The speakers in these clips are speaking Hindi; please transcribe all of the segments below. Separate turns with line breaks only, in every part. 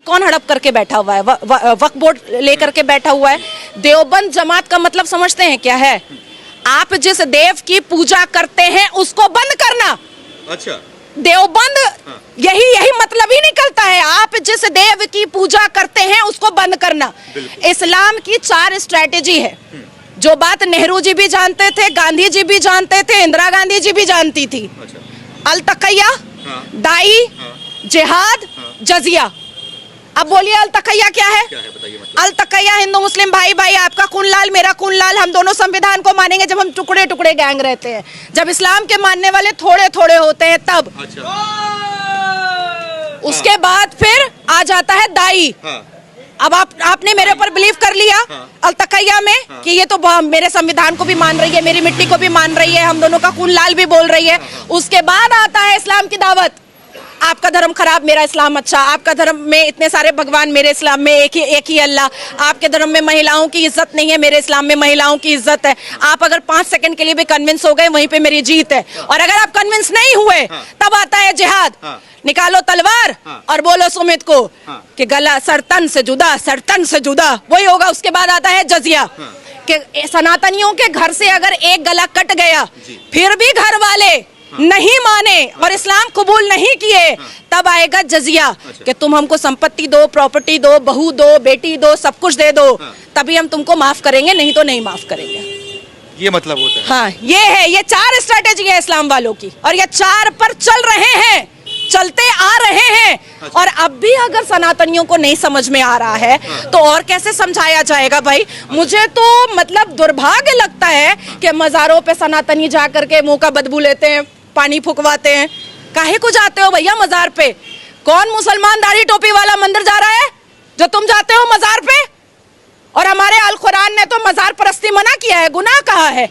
कौन हड़प करके बैठा हुआ है? वक्फ बोर्ड लेकर के बैठा हुआ है। देवबंद जमात का मतलब समझते हैं क्या है? आप जिस देव की पूजा करते हैं उसको बंद करना।
अच्छा,
देवबंद यही मतलब ही निकलता है। आप जिस देव की पूजा करते हैं उसको बंद करना। इस्लाम की 4 स्ट्रेटेजी है, जो बात नेहरू जी भी जानते थे, गांधी जी भी जानते थे, इंदिरा गांधी जी भी जानती थी।
अच्छा।
अल तकैया, दाई, जिहाद, जजिया। अब बोलिए अल तकैया क्या है?
बताइए मतलब।
अल तकैया हिंदू मुस्लिम भाई भाई, आपका खून लाल मेरा खून लाल, हम दोनों संविधान को मानेंगे जब हम टुकड़े टुकड़े गैंग रहते हैं। जब इस्लाम के मानने वाले थोड़े थोड़े होते हैं तब।
अच्छा।
उसके बाद फिर आ जाता है दाई। अब आपने मेरे ऊपर बिलीव कर लिया अल तकैया में कि ये तो मेरे संविधान को भी मान रही है, मेरी मिट्टी को भी मान रही है, हम दोनों का खून लाल भी बोल रही है। उसके बाद आता है इस्लाम की दावत। आपका धर्म खराब, मेरा इस्लाम अच्छा। आपका धर्म में इतने सारे भगवान, मेरे इस्लाम में एक ही अल्लाह। आपके धर्म में महिलाओं की इज्जत नहीं है, मेरे इस्लाम में महिलाओं की इज्जत है। आप अगर 5 सेकंड के लिए भी कन्विंस हो गए, वहीं पे मेरी जीत है। और अगर आप कन्विंस नहीं हुए तब आता है जिहाद। निकालो तलवार और बोलो सुमित को कि गला सरतन से जुदा, सरतन से जुदा, वही होगा। उसके बाद आता है जजिया कि सनातनियों के घर से अगर एक गला कट गया फिर भी घर वाले नहीं माने और इस्लाम कबूल नहीं किए, तब आएगा जजिया कि तुम हमको संपत्ति दो, प्रॉपर्टी दो, बहू दो, बेटी दो, सब कुछ दे दो, तभी हम तुमको माफ करेंगे, नहीं तो नहीं माफ करेंगे।
ये मतलब होता है।
हाँ, ये 4 स्ट्रेटेजी है इस्लाम वालों की, और ये 4 पर चल रहे हैं, चलते आ रहे हैं।
अच्छा।
और अब भी अगर सनातनियों को नहीं समझ में आ रहा है तो और कैसे समझाया जाएगा भाई? मुझे तो मतलब दुर्भाग्य लगता है कि मजारों पे सनातनी जा करके मुंह का बदबू लेते हैं, पानी फुकवाते हैं। काहे को जाते हो भैया मजार पे? कौन मुसलमान दाढ़ी टोपी वाला मंदिर जा रहा है जो तुम जाते हो मजार पे? और हमारे अल कुरान ने तो मजार परस्ती मना किया है, गुनाह कहा है।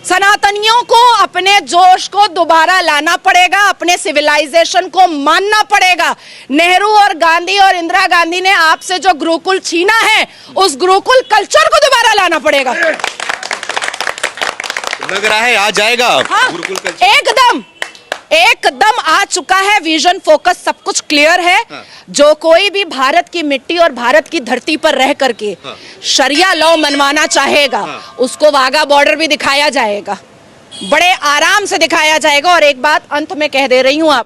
सनातनियों को अपने जोश को दोबारा लाना पड़ेगा, अपने सिविलाइजेशन को मानना पड़ेगा। नेहरू और गांधी और इंदिरा गांधी ने आपसे जो गुरुकुल छीना है, उस गुरुकुल कल्चर को दोबारा लाना पड़ेगा।
लग रहा है आ जाएगा।
हाँ,
गुरुकुल कल्चर
एकदम आ चुका है। विजन, फोकस, सब कुछ क्लियर है। जो कोई भी भारत की मिट्टी और भारत की धरती पर रह करके शरिया लॉ मनवाना चाहेगा, उसको वाघा बॉर्डर भी दिखाया जाएगा, बड़े आराम से दिखाया जाएगा। और एक बात अंत में कह दे रही हूं, आप